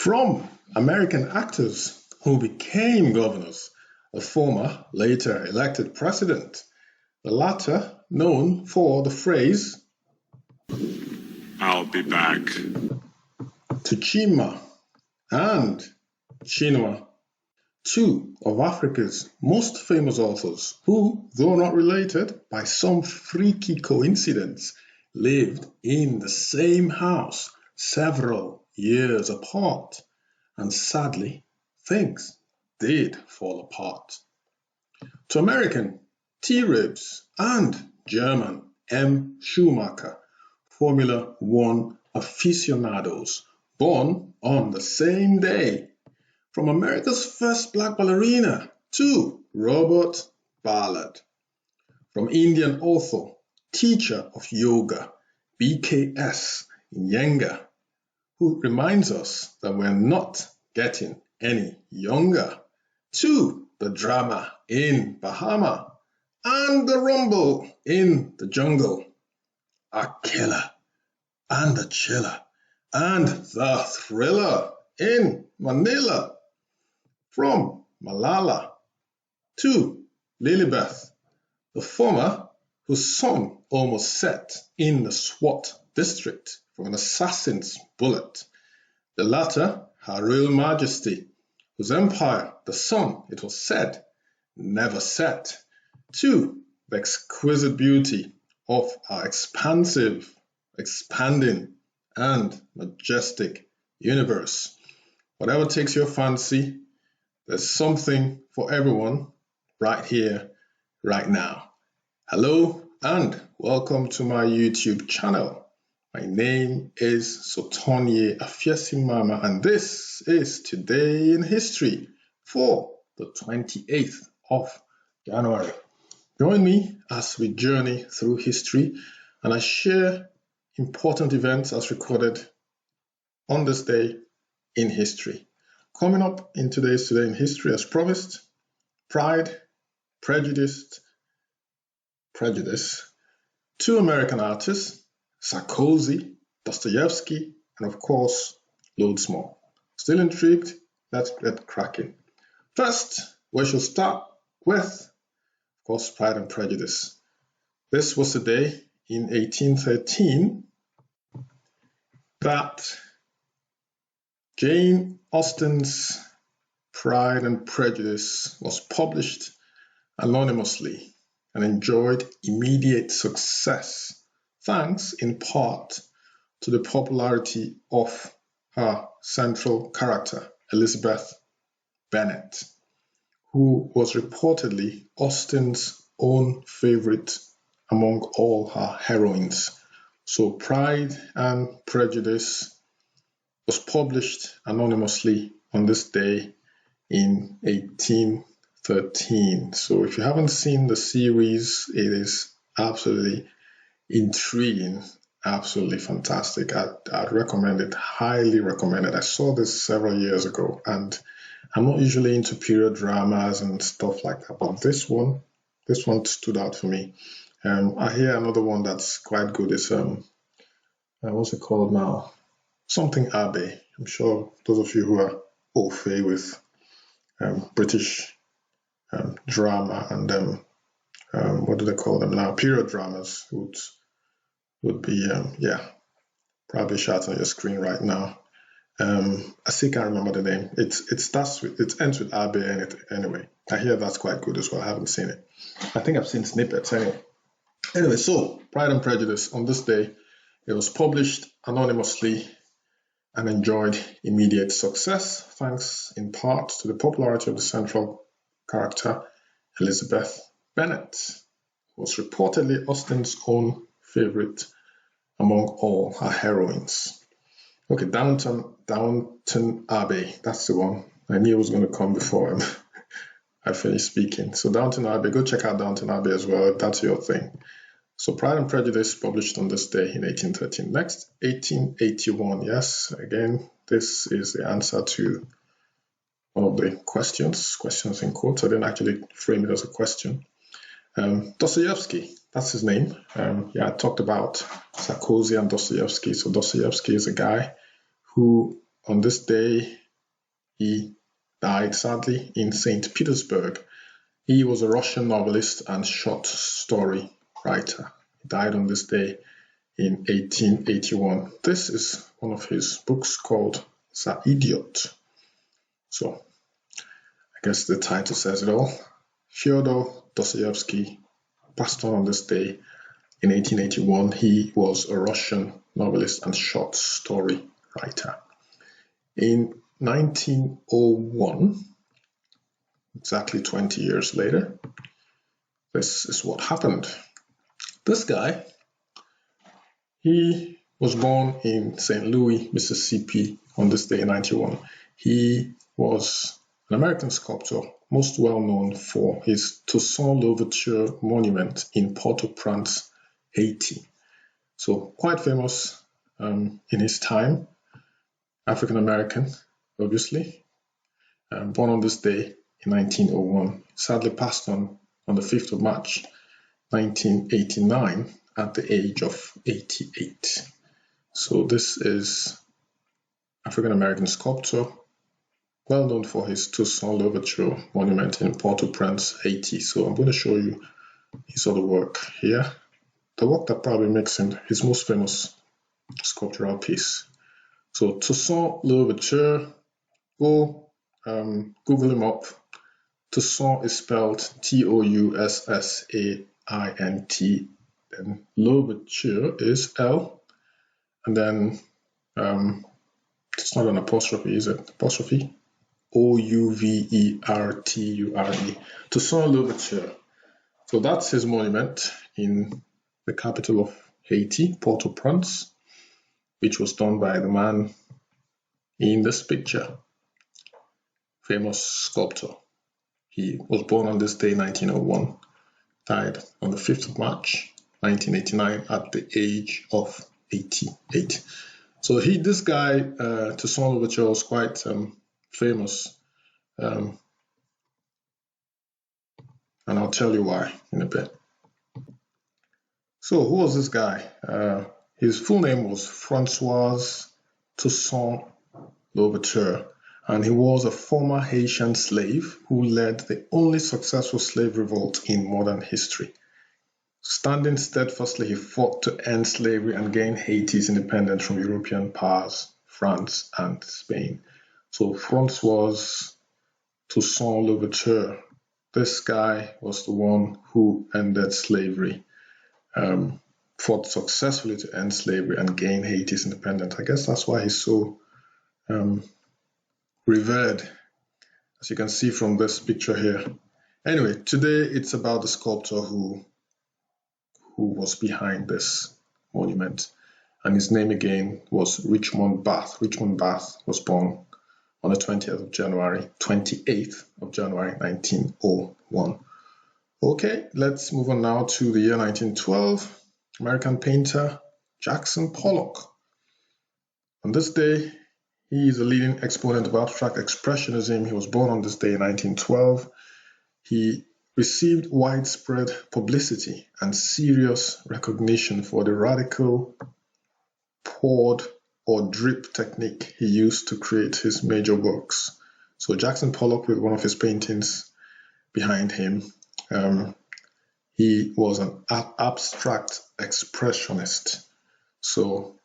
From American actors who became governors, the former later elected president, the latter known for the phrase, "I'll be back," to Chima and Chinua, two of Africa's most famous authors who, though not related by some freaky coincidence, lived in the same house several years apart, and sadly, things did fall apart. To American T-Ribs and German M. Schumacher, Formula One aficionados, born on the same day. From America's first black ballerina to Robert Ballard. From Indian author, teacher of yoga, BKS Iyengar, who reminds us that we're not getting any younger, to the drama in Bahama and the rumble in the jungle, a killer and a chiller and the thriller in Manila. From Malala to Lilibeth, the former whose son almost set in the SWAT district from an assassin's bullet, the latter her Royal Majesty, whose empire the sun, it was said, never set, to the exquisite beauty of our expansive, expanding, and majestic universe. Whatever takes your fancy, there's something for everyone right here, right now. Hello and welcome to my YouTube channel. My name is Sotonye Afiesimama and this is Today in History for the 28th of January. Join me as we journey through history and I share important events as recorded on this day in history. Coming up in today's Today in History, as promised, Pride, Prejudice, two American artists, Sarkozy, Dostoyevsky, and of course, loads more. Still intrigued? Let's get cracking. First, we shall start with, of course, Pride and Prejudice. This was the day in 1813 that Jane Austen's Pride and Prejudice was published anonymously and enjoyed immediate success, thanks in part to the popularity of her central character, Elizabeth Bennet, who was reportedly Austen's own favorite among all her heroines. So Pride and Prejudice was published anonymously on this day in 1813. So if you haven't seen the series, it is absolutely intriguing, absolutely fantastic. I'd recommend it, highly recommend it. I saw this several years ago and I'm not usually into period dramas and stuff like that, but this one stood out for me. I hear another one that's quite good is what's it called now? Something Abbey. I'm sure those of you who are au fait with British drama and what do they call them now? Period dramas would be probably shot on your screen right now. I still can't remember the name. It ends with Abbey in it anyway. I hear that's quite good as well. I haven't seen it. I think I've seen snippets anyway. Anyway, so Pride and Prejudice on this day, it was published anonymously and enjoyed immediate success, thanks in part to the popularity of the central character, Elizabeth Bennet, who was reportedly Austen's own favorite among all her heroines. Okay, Downton Abbey, that's the one. I knew it was going to come before I finished speaking. So Downton Abbey, go check out Downton Abbey as well if that's your thing. So Pride and Prejudice published on this day in 1813. Next, 1881. Yes, again, this is the answer to one of the questions in quotes. I didn't actually frame it as a question. Dostoyevsky, that's his name. I talked about Sarkozy and Dostoyevsky. So Dostoyevsky is a guy who on this day, he died sadly in St. Petersburg. He was a Russian novelist and short story writer. He died on this day in 1881. This is one of his books called The Idiot. So I guess the title says it all. Fyodor Dostoyevsky passed on this day in 1881. He was a Russian novelist and short story writer. In 1901, exactly 20 years later, this is what happened. This guy, he was born in St. Louis, Mississippi on this day in 1901. He was an American sculptor, most well known for his Toussaint L'Ouverture Monument in Port-au-Prince, Haiti. So quite famous in his time, African-American, obviously, born on this day in 1901. Sadly passed on the 5th of March, 1989 at the age of 88. So this is African-American sculptor, well known for his Toussaint L'Ouverture Monument in Port-au-Prince, Haiti. So I'm going to show you his other work here. The work that probably makes him his most famous sculptural piece. So Toussaint L'Ouverture, go Google him up. Toussaint is spelled Tousssaint, then L'Ouverture is L, and then it's not an apostrophe, is it? Apostrophe? Ouverture. Toussaint L'Ouverture. So that's his monument in the capital of Haiti, Port-au-Prince, which was done by the man in this picture, famous sculptor. He was born on this day, 1901, died on the 5th of March, 1989, at the age of 88. So this guy, Toussaint L'Ouverture, was quite famous, and I'll tell you why in a bit. So who was this guy? His full name was François Toussaint L'Ouverture, and he was a former Haitian slave who led the only successful slave revolt in modern history. Standing steadfastly, he fought to end slavery and gain Haiti's independence from European powers, France and Spain. So François Toussaint L'Ouverture, this guy was the one who ended slavery, fought successfully to end slavery and gain Haiti's independence. I guess that's why he's so revered, as you can see from this picture here. Anyway, today it's about the sculptor who was behind this monument, and his name again was Richmond Barthe. Richmond Barthe was born on the 28th of January, 1901. Okay, let's move on now to the year 1912. American painter Jackson Pollock. On this day, he is a leading exponent of abstract expressionism. He was born on this day in 1912. He received widespread publicity and serious recognition for the radical poured or drip technique he used to create his major works. So Jackson Pollock, with one of his paintings behind him, he was an abstract expressionist. So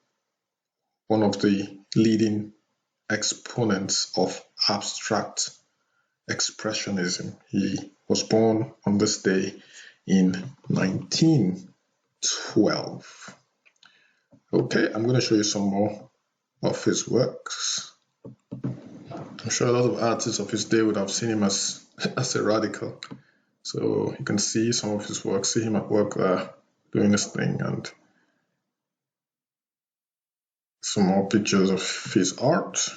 one of the leading exponents of abstract expressionism. He was born on this day in 1912. Okay, I'm going to show you some more of his works. I'm sure a lot of artists of his day would have seen him as a radical. So you can see some of his work, see him at work there doing this thing, and some more pictures of his art.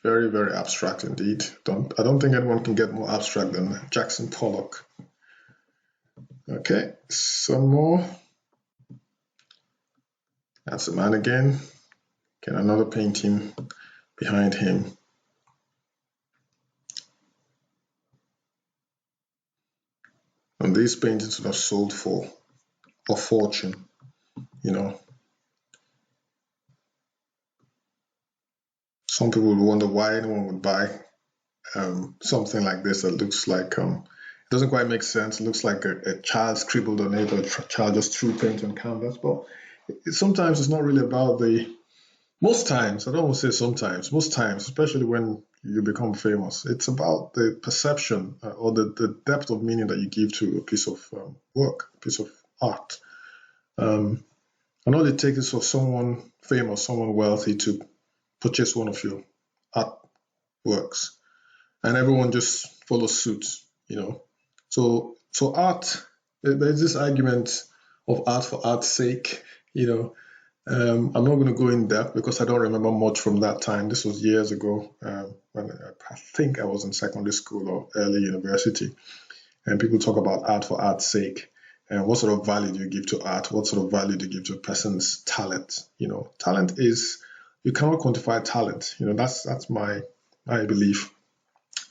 Very, very abstract indeed. I don't think anyone can get more abstract than Jackson Pollock. Okay, some more. That's the man again. Get another painting behind him. And these paintings would have sold for a fortune, some people would wonder why anyone would buy something like this that looks like it doesn't quite make sense. It looks like a child scribbled on it, or a child just threw paint on canvas. But sometimes it's not really about most times, I don't want to say sometimes, most times, especially when you become famous, it's about the perception or the depth of meaning that you give to a piece of work, a piece of art. And all it takes is for someone famous, someone wealthy to purchase one of your artworks, and everyone just follows suit, So art, there's this argument of art for art's sake, I'm not going to go in depth because I don't remember much from that time. This was years ago, when I think I was in secondary school or early university. And people talk about art for art's sake. And what sort of value do you give to art? What sort of value do you give to a person's talent? Talent is, you cannot quantify talent. That's my belief.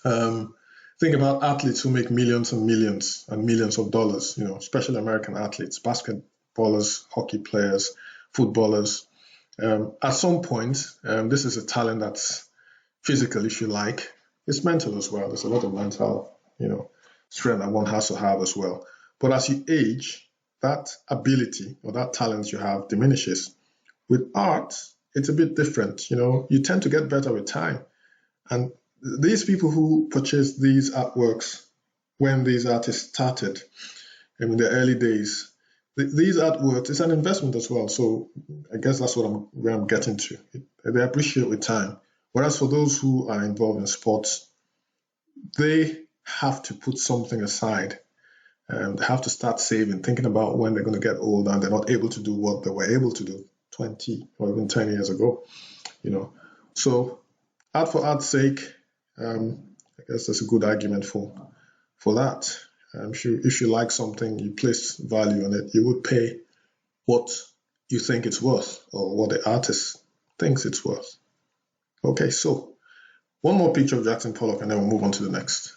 Think about athletes who make millions and millions and millions of dollars, especially American athletes, basketballers, hockey players, footballers. At some point, this is a talent that's physical, if you like. It's mental as well. There's a lot of mental, strength that one has to have as well. But as you age, that ability or that talent you have diminishes. With art, it's a bit different. You tend to get better with time. And these people who purchased these artworks when these artists started in their early days, these artworks, it's an investment as well. So I guess that's where I'm getting to. They appreciate with time. Whereas for those who are involved in sports, they have to put something aside. They have to start saving, thinking about when they're going to get older and they're not able to do what they were able to do 20 or even 10 years ago. So art for art's sake, I guess there's a good argument for that. If you like something, you place value on it, you would pay what you think it's worth or what the artist thinks it's worth. Okay, so one more picture of Jackson Pollock and then we'll move on to the next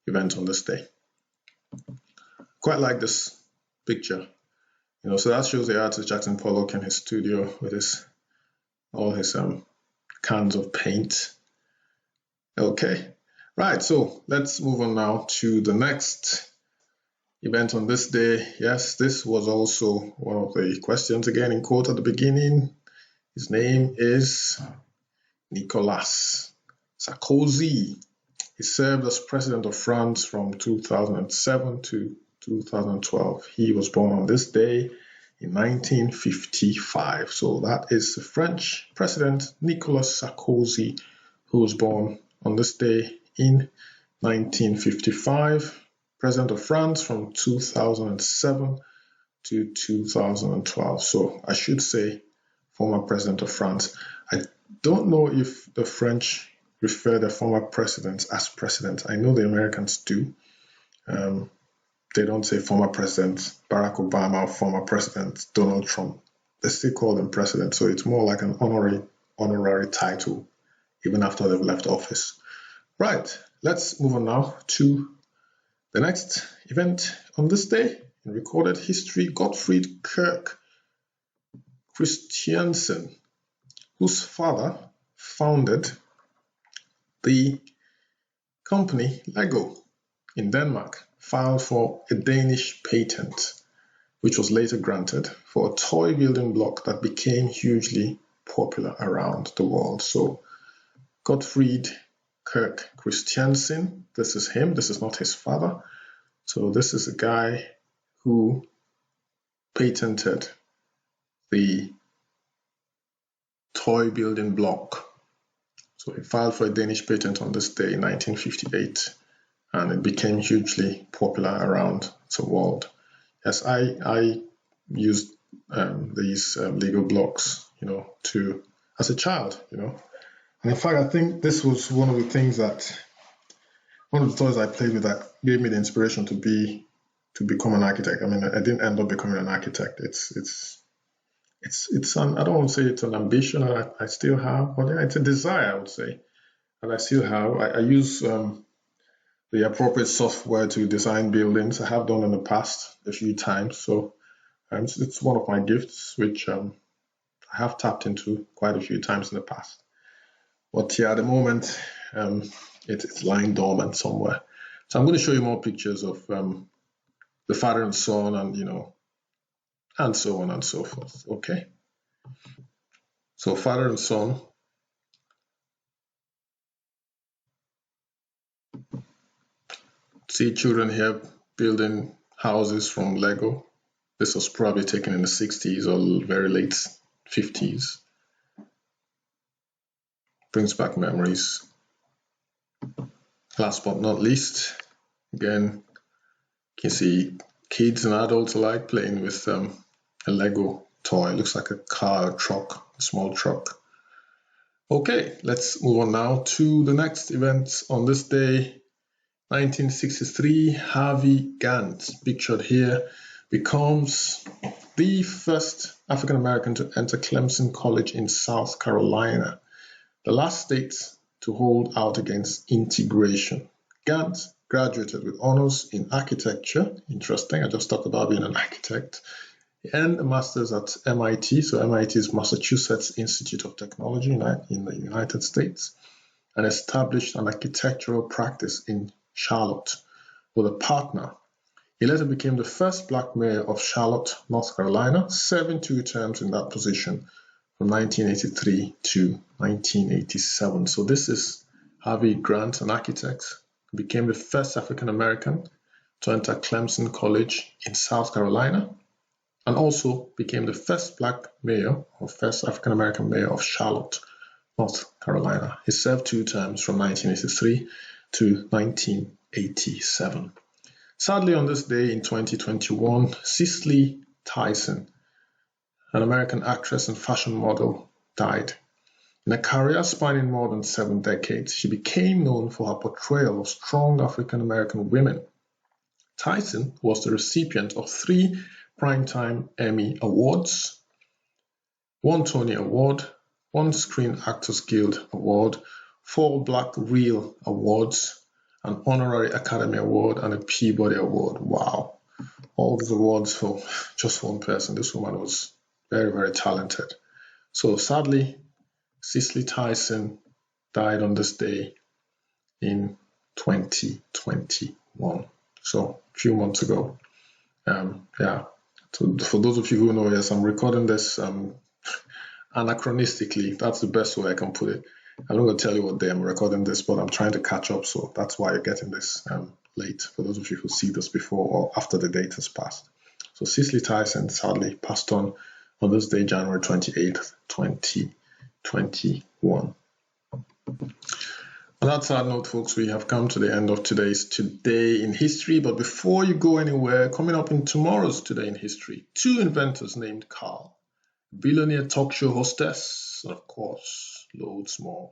event on this day. Quite like this picture. So that shows the artist Jackson Pollock in his studio with all his cans of paint. Okay. Right, so let's move on now to the next event on this day. Yes, this was also one of the questions again in quote at the beginning. His name is Nicolas Sarkozy. He served as president of France from 2007 to 2012. He was born on this day in 1955. So that is the French president Nicolas Sarkozy, who was born on this day in 1955, president of France from 2007 to 2012. So I should say former president of France. I don't know if the French refer their former presidents as president. I know the Americans do. They don't say former president Barack Obama or former president Donald Trump. They still call them president. So it's more like an honorary title, even after they've left office. Right, let's move on now to the next event on this day. In recorded history, Gottfried Kirk Christiansen, whose father founded the company Lego in Denmark, filed for a Danish patent, which was later granted for a toy building block that became hugely popular around the world. So Gottfried Kirk Christiansen, this is him, this is not his father. So this is a guy who patented the toy building block. So he filed for a Danish patent on this day in 1958, and it became hugely popular around the world. Yes, I used these Lego blocks, as a child, And in fact, I think this was one of the toys I played with that gave me the inspiration to become an architect. I mean, I didn't end up becoming an architect. It's I don't want to say it's an ambition I still have, but it's a desire, I would say, that I still have. I use the appropriate software to design buildings. I have done in the past a few times, so it's one of my gifts, which I have tapped into quite a few times in the past. But yeah, at the moment, it's lying dormant somewhere. So I'm going to show you more pictures of the father and son, and and so on and so forth. Okay. So father and son. See children here building houses from Lego. This was probably taken in the 60s or very late 50s. Brings back memories. Last but not least, again, you can see kids and adults alike playing with a Lego toy. It looks like a car, a truck, a small truck. Okay, let's move on now to the next event on this day. 1963, Harvey Gantt, pictured here, becomes the first African American to enter Clemson College in South Carolina, the last state to hold out against integration. Gantt graduated with honors in architecture. Interesting, I just talked about being an architect. And a master's at MIT. So MIT is Massachusetts Institute of Technology in the United States, and established an architectural practice in Charlotte with a partner. He later became the first black mayor of Charlotte, North Carolina, serving 2 terms in that position from 1983 to 1987. So this is Harvey Grant, an architect, who became the first African American to enter Clemson College in South Carolina, and also became the first black mayor or first African American mayor of Charlotte, North Carolina. He served 2 terms from 1983 to 1987. Sadly, on this day in 2021, Cicely Tyson, an American actress and fashion model, died. In a career spanning more than 7 decades, she became known for her portrayal of strong African American women. Tyson was the recipient of 3 Primetime Emmy Awards, 1 Tony Award, 1 Screen Actors Guild Award, 4 Black Reel Awards, an Honorary Academy Award, and a Peabody Award. Wow. All these awards for just one person. This woman was very, very talented. So sadly, Cicely Tyson died on this day in 2021. So a few months ago. So for those of you who know, yes, I'm recording this anachronistically. That's the best way I can put it. I'm not going to tell you what day I'm recording this, but I'm trying to catch up, so that's why you're getting this late, for those of you who see this before or after the date has passed. So Cicely Tyson sadly passed on this day, January 28th, 2021. On that sad note, folks, we have come to the end of today's Today in History. But before you go anywhere, coming up in tomorrow's Today in History, 2 inventors named Carl, billionaire talk show hostess, and of course, loads more.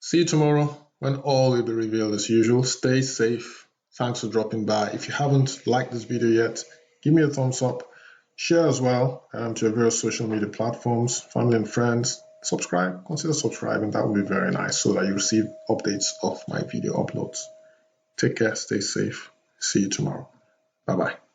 See you tomorrow when all will be revealed as usual. Stay safe. Thanks for dropping by. If you haven't liked this video yet, give me a thumbs up. Share as well to your various social media platforms, family and friends. Subscribe, consider subscribing. That would be very nice so that you receive updates of my video uploads. Take care, stay safe. See you tomorrow. Bye-bye.